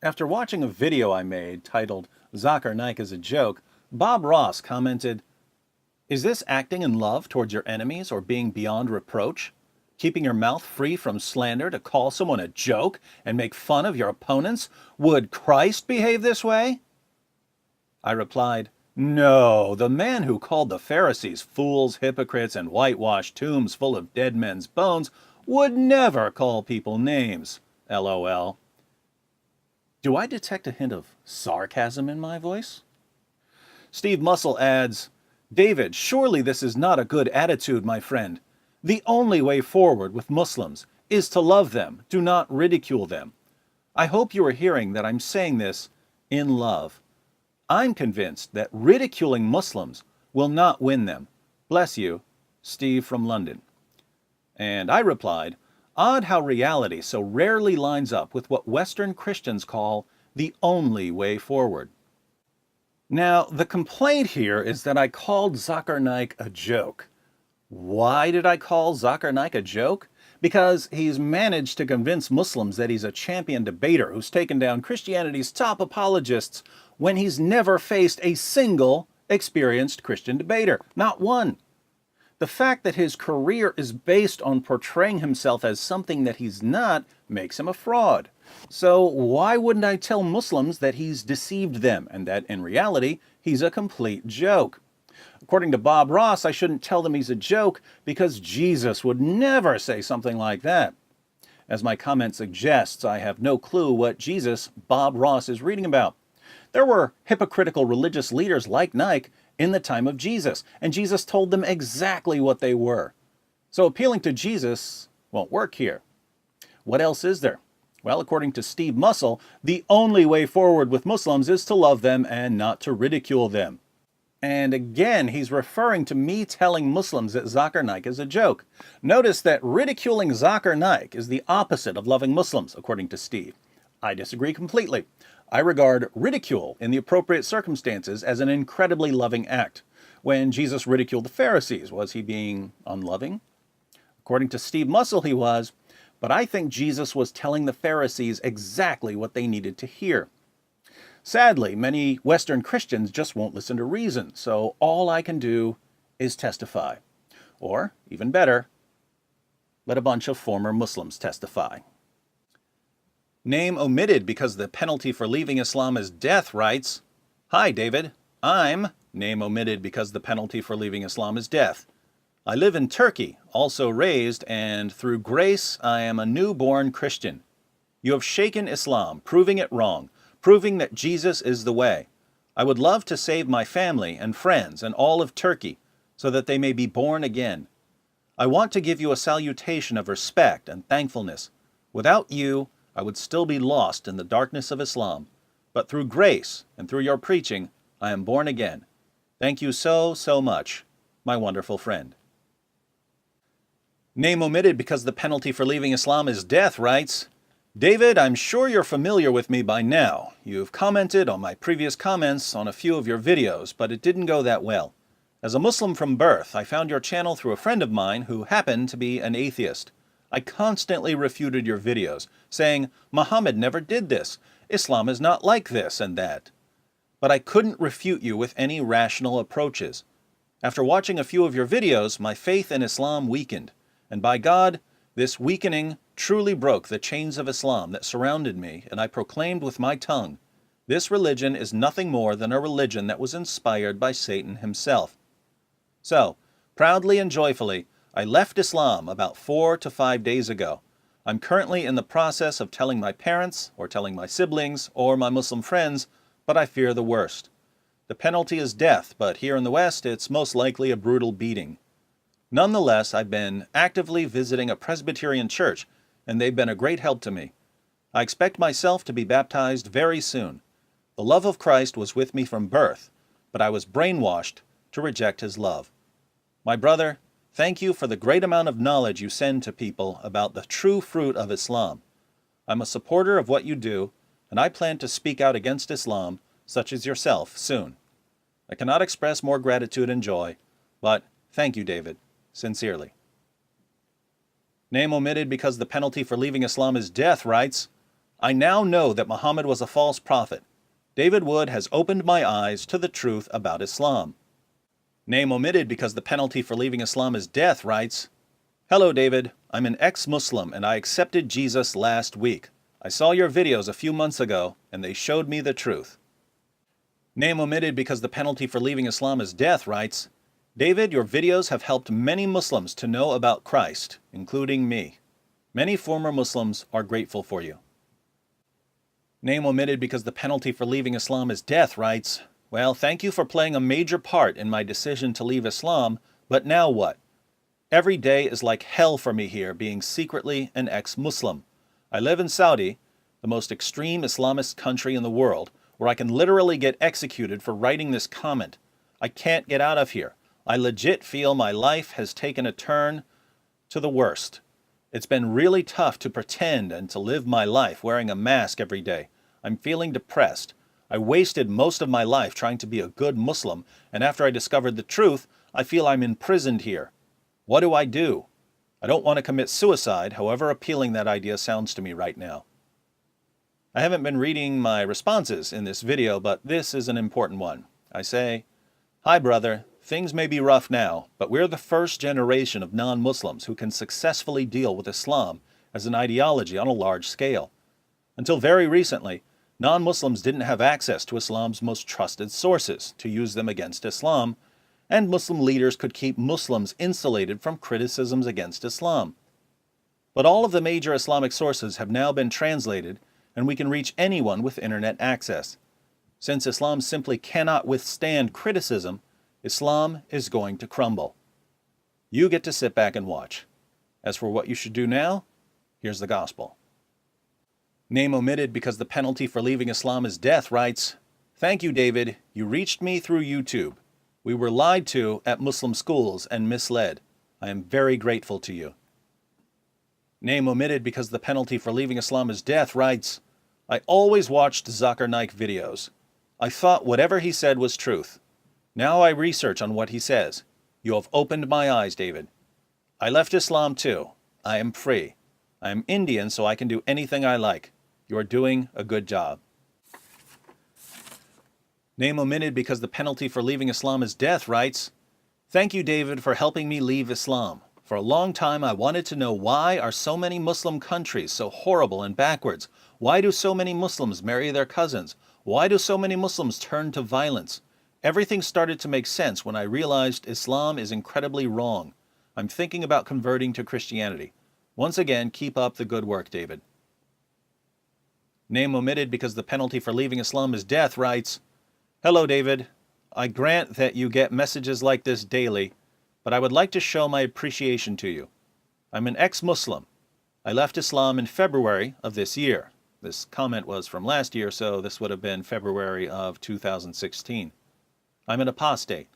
After watching a video I made titled Zakir Naik is a Joke, Bob Ross commented, "Is this acting in love towards your enemies or being beyond reproach? Keeping your mouth free from slander to call someone a joke and make fun of your opponents? Would Christ behave this way?" I replied, "No, the man who called the Pharisees fools, hypocrites, and whitewashed tombs full of dead men's bones would never call people names. LOL. Do I detect a hint of sarcasm in my voice?" Steve Muscle adds, "David, surely this is not a good attitude, my friend. The only way forward with Muslims is to love them, do not ridicule them. I hope you are hearing that I'm saying this in love. I'm convinced that ridiculing Muslims will not win them. Bless you, Steve from London." And I replied, "Odd how reality so rarely lines up with what Western Christians call the only way forward." Now, the complaint here is that I called Zakir Naik a joke. Why did I call Zakir Naik a joke? Because he's managed to convince Muslims that he's a champion debater who's taken down Christianity's top apologists when he's never faced a single experienced Christian debater. Not one. The fact that his career is based on portraying himself as something that he's not makes him a fraud. So why wouldn't I tell Muslims that he's deceived them and that in reality he's a complete joke? According to Bob Ross, I shouldn't tell them he's a joke because Jesus would never say something like that. As my comment suggests, I have no clue what Jesus Bob Ross is reading about. There were hypocritical religious leaders like Naik in the time of Jesus, and Jesus told them exactly what they were. So appealing to Jesus won't work here. What else is there? Well, according to Steve Muscle, the only way forward with Muslims is to love them and not to ridicule them. And again, he's referring to me telling Muslims that Zakir Naik is a joke. Notice that ridiculing Zakir Naik is the opposite of loving Muslims, according to Steve. I disagree completely. I regard ridicule in the appropriate circumstances as an incredibly loving act. When Jesus ridiculed the Pharisees, was he being unloving? According to Steve Muscle, he was, but I think Jesus was telling the Pharisees exactly what they needed to hear. Sadly, many Western Christians just won't listen to reason, so all I can do is testify. Or, even better, let a bunch of former Muslims testify. Name omitted because the penalty for leaving Islam is death writes, "Hi, David. I'm name omitted because the penalty for leaving Islam is death. I live in Turkey, also raised, and through grace I am a newborn Christian. You have shaken Islam, proving it wrong, proving that Jesus is the way. I would love to save my family and friends and all of Turkey so that they may be born again. I want to give you a salutation of respect and thankfulness. Without you, I would still be lost in the darkness of Islam. But through grace and through your preaching, I am born again. Thank you so, so much, my wonderful friend." Name omitted because the penalty for leaving Islam is death writes, "David, I'm sure you're familiar with me by now. You've commented on my previous comments on a few of your videos, but it didn't go that well. As a Muslim from birth, I found your channel through a friend of mine who happened to be an atheist. I constantly refuted your videos, saying, Muhammad never did this, Islam is not like this and that. But I couldn't refute you with any rational approaches. After watching a few of your videos, my faith in Islam weakened, and by God, this weakening truly broke the chains of Islam that surrounded me, and I proclaimed with my tongue, this religion is nothing more than a religion that was inspired by Satan himself. So, proudly and joyfully, I left Islam about 4 to 5 days ago. I'm currently in the process of telling my parents, or telling my siblings, or my Muslim friends, but I fear the worst. The penalty is death, but here in the West, it's most likely a brutal beating. Nonetheless, I've been actively visiting a Presbyterian church, and they've been a great help to me. I expect myself to be baptized very soon. The love of Christ was with me from birth, but I was brainwashed to reject his love. My brother, thank you for the great amount of knowledge you send to people about the true fruit of Islam. I'm a supporter of what you do, and I plan to speak out against Islam, such as yourself, soon. I cannot express more gratitude and joy, but thank you, David, sincerely." Name omitted because the penalty for leaving Islam is death writes, I now know that Muhammad was a false prophet. David Wood has opened my eyes to the truth about Islam. Name omitted because the penalty for leaving Islam is death writes, Hello David, I'm an ex-Muslim and I accepted Jesus last week. I saw your videos a few months ago and they showed me the truth. Name omitted because the penalty for leaving Islam is death writes, David, your videos have helped many Muslims to know about Christ, including me. Many former Muslims are grateful for you. Name omitted because the penalty for leaving Islam is death writes, Well, thank you for playing a major part in my decision to leave Islam, but now what? Every day is like hell for me here, being secretly an ex-Muslim. I live in Saudi, the most extreme Islamist country in the world, where I can literally get executed for writing this comment. I can't get out of here. I legit feel my life has taken a turn to the worst. It's been really tough to pretend and to live my life wearing a mask every day. I'm feeling depressed. I wasted most of my life trying to be a good Muslim, and after I discovered the truth, I feel I'm imprisoned here. What do? I don't want to commit suicide, however appealing that idea sounds to me right now. I haven't been reading my responses in this video, but this is an important one. I say, Hi brother, things may be rough now, but we're the first generation of non-Muslims who can successfully deal with Islam as an ideology on a large scale. Until very recently, non-Muslims didn't have access to Islam's most trusted sources to use them against Islam, and Muslim leaders could keep Muslims insulated from criticisms against Islam. But all of the major Islamic sources have now been translated, and we can reach anyone with internet access. Since Islam simply cannot withstand criticism, Islam is going to crumble. You get to sit back and watch. As for what you should do now, here's the gospel. Name omitted because the penalty for leaving Islam is death writes, Thank you, David. You reached me through YouTube. We were lied to at Muslim schools and misled. I am very grateful to you. Name omitted because the penalty for leaving Islam is death writes, I always watched Zakir Naik videos. I thought whatever he said was truth. Now I research on what he says. You have opened my eyes, David. I left Islam too. I am free. I am Indian, so I can do anything I like. You are doing a good job. Name omitted because the penalty for leaving Islam is death writes, Thank you, David, for helping me leave Islam. For a long time I wanted to know why are so many Muslim countries so horrible and backwards? Why do so many Muslims marry their cousins? Why do so many Muslims turn to violence? Everything started to make sense when I realized Islam is incredibly wrong. I'm thinking about converting to Christianity. Once again, keep up the good work, David. Name omitted because the penalty for leaving Islam is death writes, Hello, David. I grant that you get messages like this daily, but I would like to show my appreciation to you. I'm an ex-Muslim. I left Islam in February of this year. This comment was from last year, so this would have been February of 2016. I'm an apostate.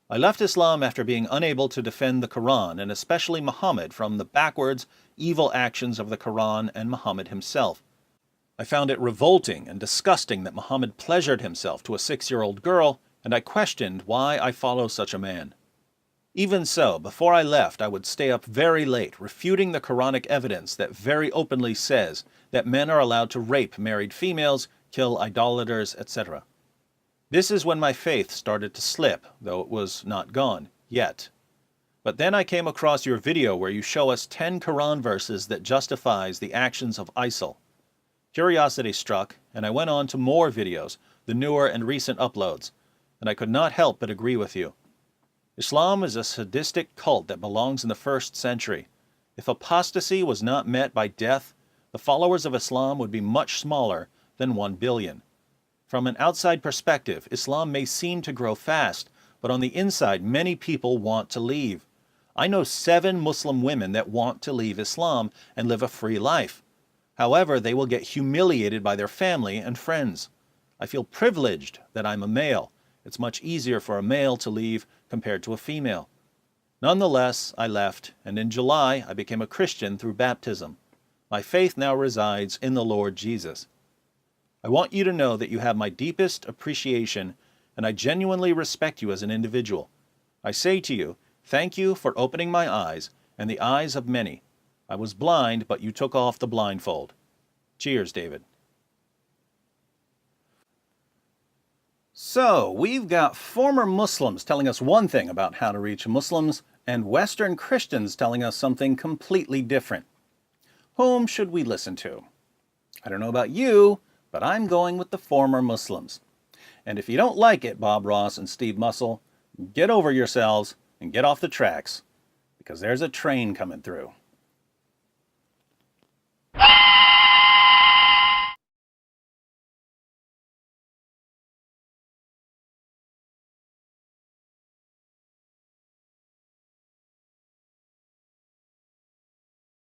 I left Islam after being unable to defend the Quran, and especially Muhammad, from the backwards, evil actions of the Quran and Muhammad himself. I found it revolting and disgusting that Muhammad pleasured himself to a 6-year-old girl, and I questioned why I follow such a man. Even so, before I left, I would stay up very late, refuting the Quranic evidence that very openly says that men are allowed to rape married females, kill idolaters, etc. This is when my faith started to slip, though it was not gone, yet. But then I came across your video where you show us 10 Quran verses that justifies the actions of ISIL. Curiosity struck, and I went on to more videos, the newer and recent uploads, and I could not help but agree with you. Islam is a sadistic cult that belongs in the 1st century. If apostasy was not met by death, the followers of Islam would be much smaller than 1 billion. From an outside perspective, Islam may seem to grow fast, but on the inside, many people want to leave. I know 7 Muslim women that want to leave Islam and live a free life. However, they will get humiliated by their family and friends. I feel privileged that I'm a male. It's much easier for a male to leave compared to a female. Nonetheless, I left, and in July, I became a Christian through baptism. My faith now resides in the Lord Jesus. I want you to know that you have my deepest appreciation, and I genuinely respect you as an individual. I say to you, thank you for opening my eyes and the eyes of many. I was blind, but you took off the blindfold. Cheers, David. So, we've got former Muslims telling us one thing about how to reach Muslims, and Western Christians telling us something completely different. Whom should we listen to? I don't know about you, but I'm going with the former Muslims. And if you don't like it, Bob Ross and Steve Muscle, get over yourselves and get off the tracks, because there's a train coming through.